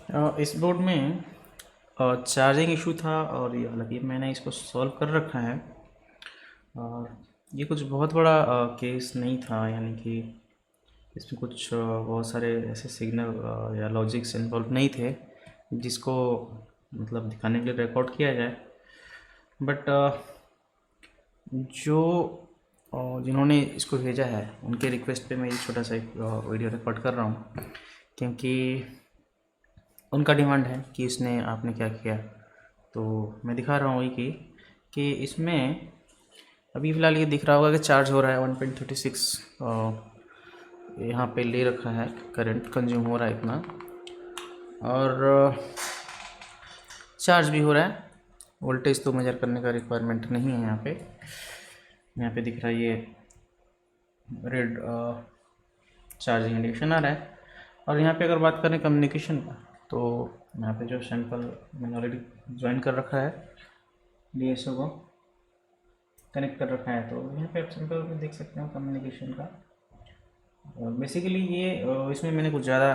इस बोर्ड में charging issue था और ये हालांकि मैंने इसको सॉल्व कर रखा है। और ये कुछ बहुत बड़ा केस नहीं था, यानी कि इसमें कुछ बहुत सारे ऐसे सिग्नल या लॉजिक्स इन्वॉल्व नहीं थे जिसको मतलब दिखाने के लिए रिकॉर्ड किया जाए। बट जो जिन्होंने इसको भेजा है उनके रिक्वेस्ट पे मैं ये छोटा सा एक वीडियो रिकॉर्ड कर रहा हूँ, क्योंकि उनका डिमांड है कि इसने आपने क्या किया। तो मैं दिखा रहा हूँ वही कि इसमें अभी फ़िलहाल ये दिख रहा होगा कि चार्ज हो रहा है 1.36 यहाँ पे ले रखा है, करंट कंज्यूम हो रहा है इतना, और चार्ज भी हो रहा है। वोल्टेज तो मेजर करने का रिक्वायरमेंट नहीं है। यहाँ पे दिख रहा है ये रेड चार्जिंग इंडिकेशन आ रहा है। और यहाँ पे अगर बात करें कम्युनिकेशन का, तो यहाँ पे जो सैंपल मैंने ऑलरेडी ज्वाइन कर रखा है, DSO को कनेक्ट कर रखा है, तो यहाँ पे आप सिंपल में देख सकते हो कम्युनिकेशन का। बेसिकली ये इसमें मैंने कुछ ज़्यादा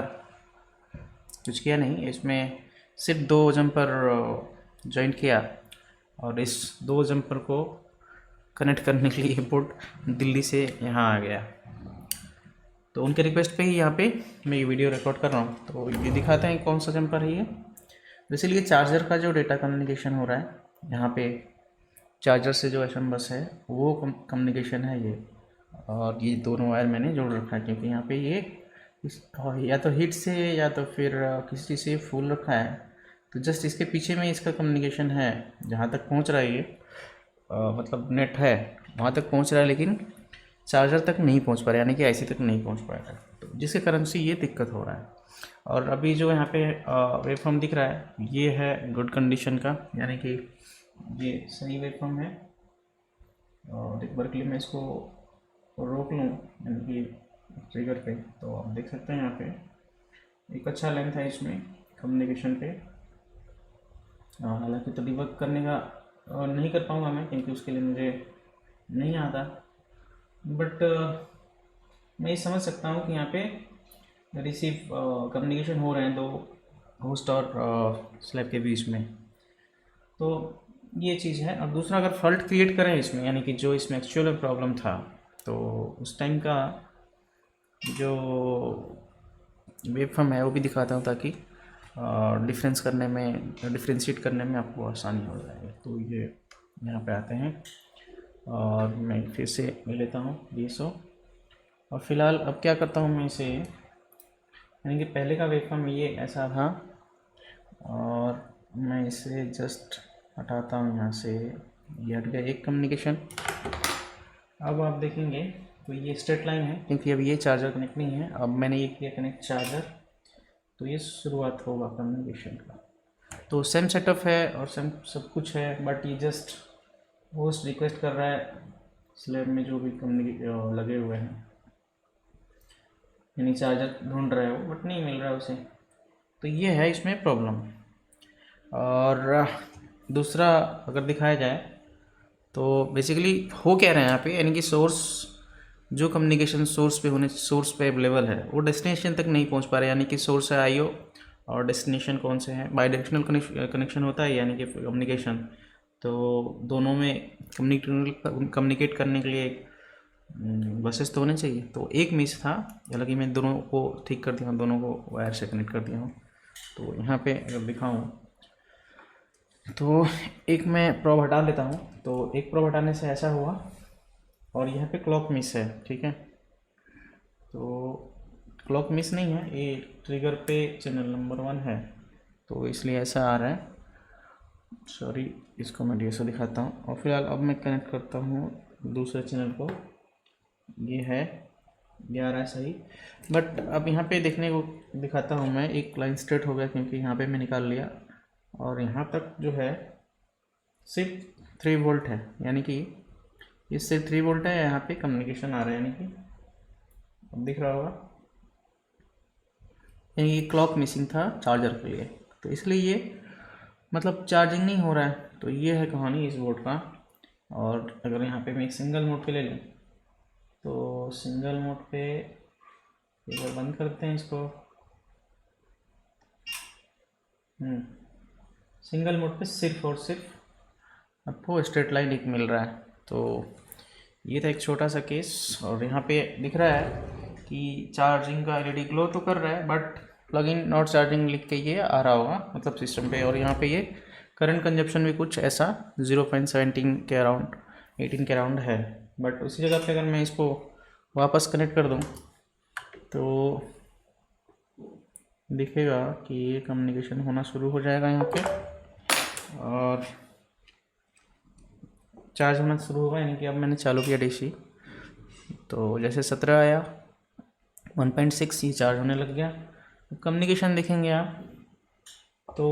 कुछ किया नहीं, इसमें सिर्फ 2 जंपर ज्वाइन किया और इस 2 जंपर को कनेक्ट करने के लिए बोर्ड दिल्ली से यहाँ आ गया। तो उनके रिक्वेस्ट पे ही यहाँ पे मैं ये वीडियो रिकॉर्ड कर रहा हूँ। तो ये दिखाते हैं कौन सा जंपर है ये। बेसिकली चार्जर का जो डेटा कम्युनिकेशन हो रहा है यहाँ पे, चार्जर से जो एसएम बस है वो कम्युनिकेशन है ये। और ये दोनों वायर मैंने जोड़ रखा है क्योंकि यहाँ पे ये या तो हीट से या तो फिर किसी चीज़ से फूल रखा है। तो जस्ट इसके पीछे में इसका कम्युनिकेशन है, जहाँ तक पहुँच रहा है ये मतलब नेट है वहाँ तक पहुँच रहा है, लेकिन चार्जर तक नहीं पहुँच पा रहा है, यानी कि आईसी तक नहीं पहुँच पाएगा, तो जिसके कारण से ये दिक्कत हो रहा है। और अभी जो यहाँ पे वेवफॉर्म दिख रहा है ये है गुड कंडीशन का, यानी कि ये सही वेवफॉर्म है। और एक बार के लिए मैं इसको रोक लूँ यानी कि ट्रिगर पे, तो आप देख सकते हैं यहाँ पे एक अच्छा लेंथ है इसमें कम्युनिकेशन पे। हालांकि तो डिबग करने का नहीं कर पाऊँगा मैं, क्योंकि उसके लिए मुझे नहीं आता। बट मैं ये समझ सकता हूँ कि यहाँ पे रिसीव कम्युनिकेशन हो रहे हैं दो होस्ट और स्लैब के बीच में, तो ये चीज़ है। और दूसरा, अगर फॉल्ट क्रिएट करें इसमें, यानी कि जो इसमें एक्चुअल में प्रॉब्लम था, तो उस टाइम का जो वेबफॉर्म है वो भी दिखाता हूँ, ताकि डिफरेंस करने में, डिफ्रेंशिएट करने में आपको आसानी हो जाएगी। तो ये यहाँ पे आते हैं और मैं फिर से ले लेता हूँ DSO। और फिलहाल अब क्या करता हूँ मैं इसे, यानी कि पहले का वेबफॉर्म ये ऐसा था और मैं इसे जस्ट हटाता हूँ यहाँ से, ये हट गया एक कम्युनिकेशन। अब आप देखेंगे तो ये स्ट्रेट लाइन है, क्योंकि अब ये चार्जर कनेक्ट नहीं है। अब मैंने ये किया कनेक्ट चार्जर, तो ये शुरुआत होगा कम्युनिकेशन का। तो सेम सेटअप है और सेम सब कुछ है, बट ये जस्ट होस्ट रिक्वेस्ट कर रहा है स्लैब में जो भी कम्युनिकेट लगे हुए हैं, यानी चार्जर ढूंढ रहा है वो, बट नहीं मिल रहा है उसे। तो ये है इसमें प्रॉब्लम। और दूसरा अगर दिखाया जाए तो बेसिकली हो क्या रहा है यहाँ पे, यानी कि सोर्स, जो कम्युनिकेशन सोर्स पे अवेलेबल है वो डेस्टिनेशन तक नहीं पहुँच पा रहा है। यानी कि सोर्स है IO और डेस्टिनेशन कौन से हैं, बाई डायरेक्शनल कनेक्शन होता है, यानी कि कम्युनिकेशन। तो दोनों में कम्युनिकेट करने के लिए बसेस तो होने चाहिए। तो एक मिस था, हालांकि मैं दोनों को ठीक कर दिया हूँ, दोनों को वायर से कनेक्ट कर दिया हूँ। तो यहाँ पे अगर दिखाऊँ तो एक मैं प्रॉब हटा लेता हूँ, तो एक प्रॉब हटाने से ऐसा हुआ। और यहाँ पे क्लॉक मिस है, ठीक है। तो क्लॉक मिस नहीं है, ये ट्रिगर पे चैनल नंबर 1 है, तो इसलिए ऐसा आ रहा है। सॉरी, इसको मैं DSO दिखाता हूँ। और फिलहाल अब मैं कनेक्ट करता हूँ दूसरे चैनल को, ये है, ये आ रहा है सही। बट अब यहाँ पे देखने को दिखाता हूँ मैं, एक लाइन स्ट्रेट हो गया क्योंकि यहाँ पे मैं निकाल लिया, और यहाँ तक जो है सिर्फ 3 वोल्ट है, यानी कि इससे 3 वोल्ट है, यहाँ पे कम्युनिकेशन आ रहा है, यानी कि अब दिख रहा होगा, यानी कि क्लॉक मिसिंग था चार्जर के लिए। तो इसलिए ये मतलब चार्जिंग नहीं हो रहा है। तो ये है कहानी इस बोर्ड का। और अगर यहाँ पे मैं एक सिंगल मोड पे ले लूँ, तो सिंगल मोड पे एक बार बंद करते हैं इसको, सिंगल मोड पे सिर्फ और सिर्फ आपको स्ट्रेट लाइन एक मिल रहा है। तो ये था एक छोटा सा केस। और यहाँ पे दिख रहा है कि चार्जिंग का एलईडी ग्लो तो कर रहा है, बट प्लगइन नॉट चार्जिंग लिख के ये आ रहा होगा मतलब सिस्टम पे। और यहाँ पे ये करंट कंजप्शन भी कुछ ऐसा 0.17 के अराउंड 18 के अराउंड है। बट उसी जगह पे अगर मैं इसको वापस कनेक्ट कर दूँ तो दिखेगा कि ये कम्युनिकेशन होना शुरू हो जाएगा यहाँ पे और चार्ज होना शुरू होगा। यानी कि अब मैंने चालू किया डीसी तो जैसे 17 आया 1.6 ये चार्ज होने लग गया। कम्युनिकेशन देखेंगे आप तो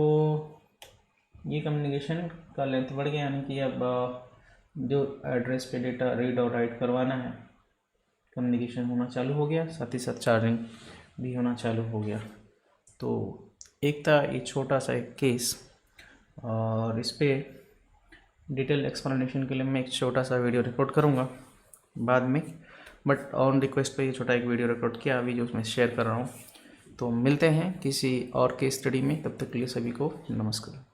ये कम्युनिकेशन का लेंथ बढ़ गया, यानी कि अब जो एड्रेस पे डेटा रीड और राइट करवाना है कम्युनिकेशन होना चालू हो गया, साथ ही साथ चार्जिंग भी होना चालू हो गया। तो एक था ये छोटा सा एक केस, और इस पर डिटेल एक्सप्लेनेशन के लिए मैं एक छोटा सा वीडियो रिकॉर्ड करूँगा बाद में, बट ऑन रिक्वेस्ट पे ये छोटा एक वीडियो रिकॉर्ड किया अभी जो मैं शेयर कर रहा हूँ। तो मिलते हैं किसी और केस स्टडी में, तब तक के लिए सभी को नमस्कार।